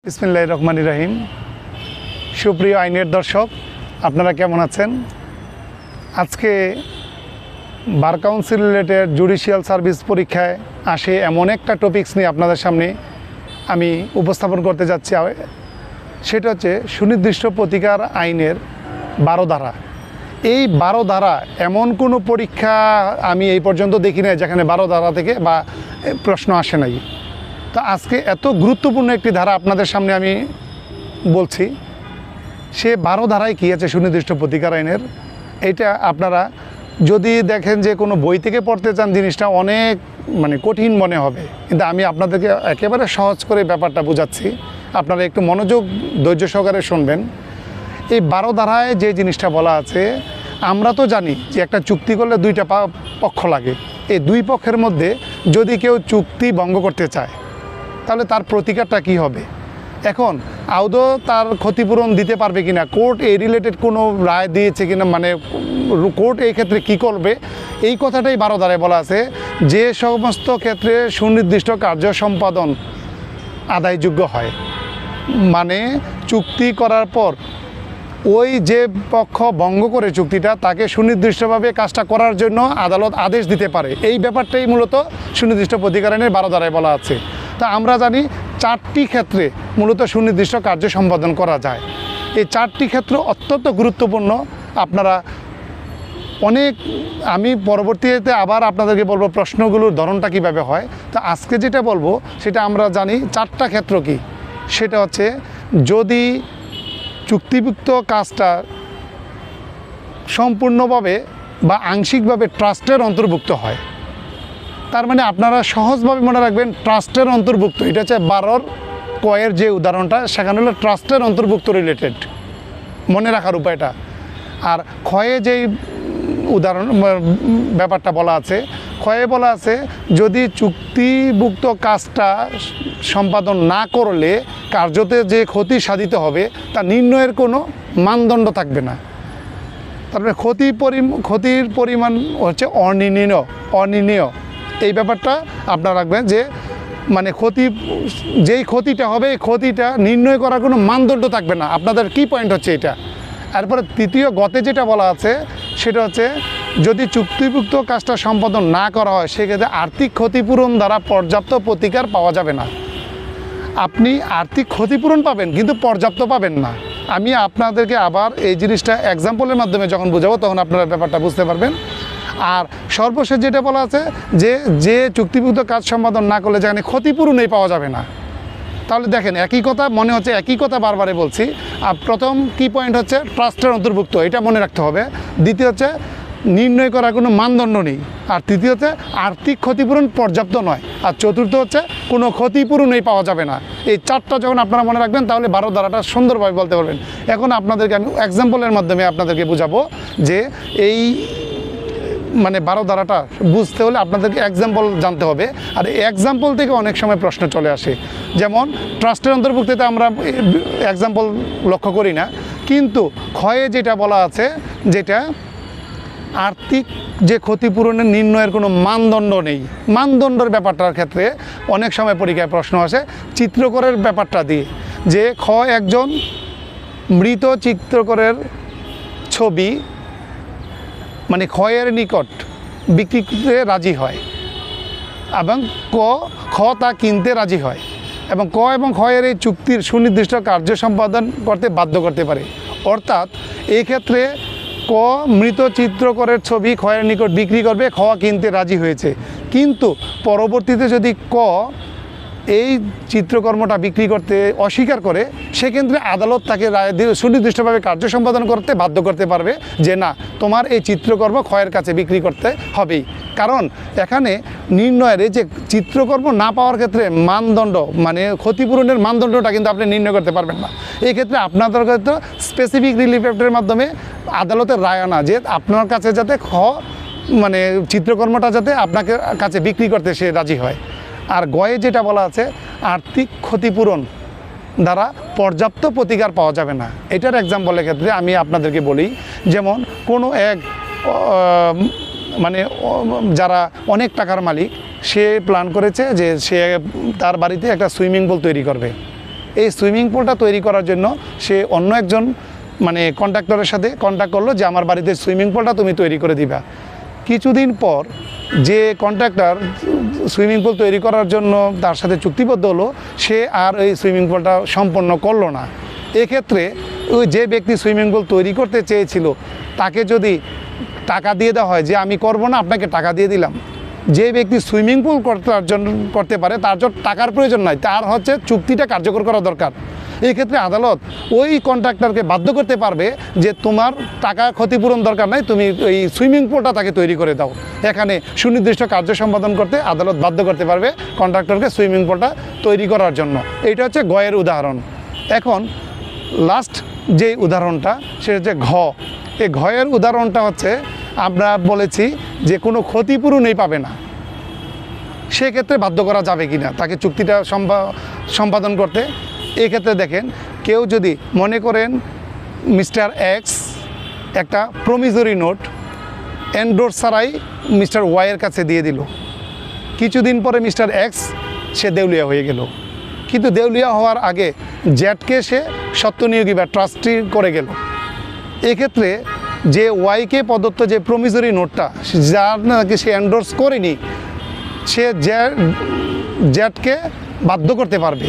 বিসমিল্লাহির রহমানির রহিম। সুপ্রিয় আইনের দর্শক, আপনারা কেমন আছেন? আজকে bar council related judicial service পরীক্ষায় আসে এমন একটা টপিকস নিয়ে আপনাদের সামনে আমি উপস্থাপন করতে যাচ্ছি। সেটা হচ্ছে সুনির্দিষ্ট প্রতিকার আইনের 12 ধারা। এই 12 ধারা এমন কোনো পরীক্ষা আমি এই পর্যন্ত দেখি নাই যেখানে 12 ধারা থেকে বা প্রশ্ন আসে নাই। তো আজকে এত গুরুত্বপূর্ণ একটি ধারা আপনাদের সামনে আমি বলছি। সে 12 ধারায় কী আছে সুনির্দিষ্ট প্রতিকার আইনের, এটা আপনারা যদি দেখেন যে কোনো বই থেকে পড়তে চান জিনিসটা অনেক কঠিন মনে হবে, কিন্তু আমি আপনাদেরকে একেবারে সহজ করে ব্যাপারটা বোঝাচ্ছি। আপনারা একটু মনোযোগ ধৈর্য সহকারে শুনবেন। এই 12 ধারায় যে জিনিসটা বলা আছে, আমরা তো জানি যে একটা চুক্তি করলে দুইটা পক্ষ লাগে। এই দুই পক্ষের মধ্যে যদি কেউ চুক্তি ভঙ্গ করতে চায় তাহলে তার প্রতিকারটা কি হবে? এখন আদৌ তার ক্ষতিপূরণ দিতে পারবে কিনা, কোর্ট এই রিলেটেড কোনো রায় দিয়েছে কিনা, কোর্ট এই ক্ষেত্রে কি করবে, এই কথাটাই 12 ধারায় বলা আছে। যে সমস্ত ক্ষেত্রে সুনির্দিষ্ট কার্য সম্পাদন আদায়যোগ্য হয়, চুক্তি করার পর ওই যে পক্ষ ভঙ্গ করে চুক্তিটা, তাকে সুনির্দিষ্টভাবে কাজটা করার জন্য আদালত আদেশ দিতে পারে। এই ব্যাপারটাই মূলত সুনির্দিষ্ট প্রতিকার আইনের 12 ধারায় বলা আছে। তা আমরা জানি 4টি ক্ষেত্রে মূলত সুনির্দিষ্ট কার্য সম্পাদন করা যায়। এই 4টি ক্ষেত্র অত্যন্ত গুরুত্বপূর্ণ। আপনারা আমি পরবর্তীতে আবার আপনাদেরকে বলবো প্রশ্নগুলোর ধরনটা কীভাবে হয়। তো আজকে যেটা বলবো সেটা আমরা জানি 4টা ক্ষেত্র কি। সেটা হচ্ছে যদি চুক্তিভুক্ত কাজটা সম্পূর্ণভাবে বা আংশিকভাবে ট্রাস্টের অন্তর্ভুক্ত হয়। তার আপনারা সহজভাবে মনে রাখবেন ট্রাস্টের অন্তর্ভুক্ত। এটা হচ্ছে 12 কয়ের যে উদাহরণটা, সেখানে হলো ট্রাস্টের অন্তর্ভুক্ত রিলেটেড মনে রাখার উপায়টা। আর ক্ষয়ে যেই উদাহরণ ব্যাপারটা বলা আছে, ক্ষয়ে বলা আছে যদি চুক্তিভুক্ত কাজটা সম্পাদন না করলে কার্যতে যে ক্ষতি সাধিত হবে তা নির্ণয়ের কোনো মানদণ্ড থাকবে না। তারপরে ক্ষতির পরিমাণ হচ্ছে অনির্ণীয়। এই ব্যাপারটা আপনারা রাখবেন যে যেই ক্ষতিটা হবে এই ক্ষতিটা নির্ণয় করার কোনো মানদণ্ড থাকবে না। আপনাদের কি পয়েন্ট হচ্ছে এটা। এরপরে তৃতীয় গতে যেটা বলা আছে সেটা হচ্ছে যদি চুক্তিভুক্ত কাজটা সম্পাদন না করা হয় সেক্ষেত্রে আর্থিক ক্ষতিপূরণ দ্বারা পর্যাপ্ত প্রতিকার পাওয়া যাবে না। আপনি আর্থিক ক্ষতিপূরণ পাবেন কিন্তু পর্যাপ্ত পাবেন না। আমি আপনাদেরকে আবার এই জিনিসটা এক্সাম্পলের মাধ্যমে যখন বোঝাবো তখন আপনারা ব্যাপারটা বুঝতে পারবেন। আর সর্বশেষ যেটা বলা আছে যে চুক্তিভুক্ত কাজ সম্পাদন না করলে যেখানে ক্ষতিপূরণই পাওয়া যাবে না। তাহলে দেখেন একই কথা মনে হচ্ছে, একই কথা বারবারে বলছি। আর প্রথম কি পয়েন্ট হচ্ছে ট্রাস্টের অন্তর্ভুক্ত, এটা মনে রাখতে হবে। দ্বিতীয় হচ্ছে নির্ণয় করার কোনো মানদণ্ড নেই। আর তৃতীয় হচ্ছে আর্থিক ক্ষতিপূরণ পর্যাপ্ত নয়। আর চতুর্থ হচ্ছে কোনো ক্ষতিপূরণই পাওয়া যাবে না। এই 4টা যখন আপনারা মনে রাখবেন তাহলে 12 ধারাটা সুন্দরভাবে বলতে পারবেন। এখন আপনাদেরকে আমি এক্সাম্পলের মাধ্যমে আপনাদেরকে বোঝাবো যে এই 12 ধারাটা বুঝতে হলে আপনাদেরকে এক্সাম্পল জানতে হবে। আর এই এক্সাম্পল থেকে অনেক সময় প্রশ্ন চলে আসে। যেমন ট্রাস্টের অন্তর্ভুক্তিতে আমরা এক্সাম্পল লক্ষ্য করি না, কিন্তু ক্ষয়ে যেটা বলা আছে, যেটা আর্থিক যে ক্ষতিপূরণের নির্ণয়ের কোনো মানদণ্ড নেই, মানদণ্ডের ব্যাপারটার ক্ষেত্রে অনেক সময় পরীক্ষায় প্রশ্ন আসে চিত্রকরের ব্যাপারটা দিয়ে। যে একজন মৃত চিত্রকরের ছবি ক্ষয়ের নিকট বিক্রি করতে রাজি হয় এবং তা কিনতে রাজি হয় এবং এবং ক্ষয়ের এই চুক্তির সুনির্দিষ্ট কার্য সম্পাদন করতে বাধ্য করতে পারে। অর্থাৎ এই ক্ষেত্রে মৃত চিত্রকরের ছবি ক্ষয়ের নিকট বিক্রি করবে, কিনতে রাজি হয়েছে, কিন্তু পরবর্তীতে যদি এই চিত্রকর্মটা বিক্রি করতে অস্বীকার করে, সেক্ষেত্রে আদালত তাকে রায় দিয়ে সুনির্দিষ্টভাবে কার্য সম্পাদন করতে বাধ্য করতে পারবে যে না, তোমার এই চিত্রকর্ম ক্ষয়ের কাছে বিক্রি করতে হবেই। কারণ এখানে নির্ণয়ের এই যে চিত্রকর্ম না পাওয়ার ক্ষেত্রে মানদণ্ড ক্ষতিপূরণের মানদণ্ডটা কিন্তু আপনি নির্ণয় করতে পারবেন না। এই ক্ষেত্রে আপনাদের ক্ষেত্রে স্পেসিফিক রিলিফ অ্যাক্টের মাধ্যমে আদালতের রায় আনা যে আপনার কাছে যাতে চিত্রকর্মটা যাতে আপনাকে কাছে বিক্রি করতে সে রাজি হয়। আর গয়ে যেটা বলা আছে আর্থিক ক্ষতিপূরণ দ্বারা পর্যাপ্ত প্রতিকার পাওয়া যাবে না। এটার এক্সাম্পলের ক্ষেত্রে আমি আপনাদেরকে বলি, যেমন কোনো এক যারা অনেক টাকার মালিক, সে প্ল্যান করেছে যে সে তার বাড়িতে একটা সুইমিং পুল তৈরি করবে। এই সুইমিং পুলটা তৈরি করার জন্য সে অন্য একজন মানে কন্ট্রাক্টরের সাথে কন্ট্যাক্ট করলো যে আমার বাড়িতে সুইমিং পুলটা তুমি তৈরি করে দিবা। কিছুদিন পর যে কন্ট্রাক্টর সুইমিং পুল তৈরি করার জন্য তার সাথে চুক্তিবদ্ধ হলো, সে আর এই সুইমিং পুলটা সম্পন্ন করলো না। এক্ষেত্রে ওই যে ব্যক্তি সুইমিং পুল তৈরি করতে চেয়েছিল তাকে যদি টাকা দিয়ে দেওয়া হয় যে আমি করব না, আপনাকে টাকা দিয়ে দিলাম, যে ব্যক্তি সুইমিং পুল করতে পারে তার জন্য টাকার প্রয়োজন নাই, তার হচ্ছে চুক্তিটা কার্যকর করা দরকার। এই ক্ষেত্রে আদালত ওই কন্ট্রাক্টরকে বাধ্য করতে পারবে যে তোমার টাকা ক্ষতিপূরণ দরকার নাই, তুমি এই সুইমিং পুলটা তাকে তৈরি করে দাও। এখানে সুনির্দিষ্ট কার্য সম্পাদন করতে আদালত বাধ্য করতে পারবে কন্ট্রাক্টরকে সুইমিং পুলটা তৈরি করার জন্য। এইটা হচ্ছে গয়ের উদাহরণ। এখন লাস্ট যে উদাহরণটা সেটা হচ্ছে ঘ। এই ঘয়ের উদাহরণটা হচ্ছে আমরা বলেছি যে কোনো ক্ষতিপূরণই পাবে না, সেক্ষেত্রে বাধ্য করা যাবে কি না তাকে চুক্তিটা সম্পাদন করতে। এই ক্ষেত্রে দেখেন, কেউ যদি মনে করেন মিস্টার এক্স একটা প্রমিজরি নোট এন্ডোর্স ছাড়াই মিস্টার ওয়াইয়ের কাছে দিয়ে দিল, কিছুদিন পরে মিস্টার এক্স সে দেউলিয়া হয়ে গেল, কিন্তু দেউলিয়া হওয়ার আগে জেডকে সে সত্যনিয়োগী বা ট্রাস্টি করে গেল। এক্ষেত্রে যে ওয়াইকে প্রদত্ত যে প্রমিজরি নোটটা যার নাকি সে এন্ডোর্স করেনি, সে জেডকে বাধ্য করতে পারবে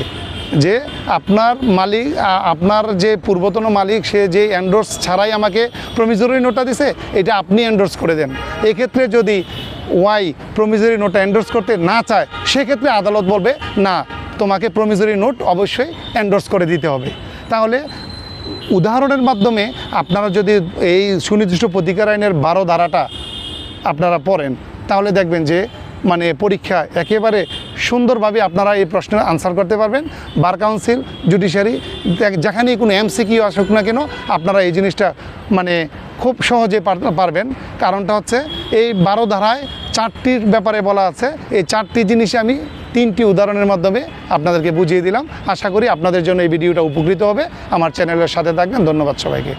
যে আপনার মালিক, আপনার যে পূর্বতন মালিক সে যে এন্ডোর্স ছাড়াই আমাকে প্রমিজরি নোটটা দিছে, এটা আপনি এন্ডোর্স করে দেন। এক্ষেত্রে যদি ওয়াই প্রমিজরি নোটটা এন্ডোর্স করতে না চায়, সেক্ষেত্রে আদালত বলবে না, তোমাকে প্রমিজরি নোট অবশ্যই এন্ডোর্স করে দিতে হবে। তাহলে উদাহরণের মাধ্যমে আপনারা যদি এই সুনির্দিষ্ট প্রতিকার আইনের 12 ধারাটা আপনারা পড়েন, তাহলে দেখবেন যে মানে পরীক্ষা একেবারে সুন্দরভাবে আপনারা এই প্রশ্নের আনসার করতে পারবেন। বার কাউন্সিল, জুডিশিয়ারি, যেখানেই কোনো এমসিকিউ আসুক না কেন, আপনারা এই জিনিসটা মানে খুব সহজে পারবেন। কারণটা হচ্ছে এই 12 ধারায় 4টির ব্যাপারে বলা আছে। এই 4টি জিনিসে আমি 3টি উদাহরণের মাধ্যমে আপনাদেরকে বুঝিয়ে দিলাম। আশা করি আপনাদের জন্য এই ভিডিওটা উপকৃত হবে। আমার চ্যানেলের সাথে থাকবেন। ধন্যবাদ সবাইকে।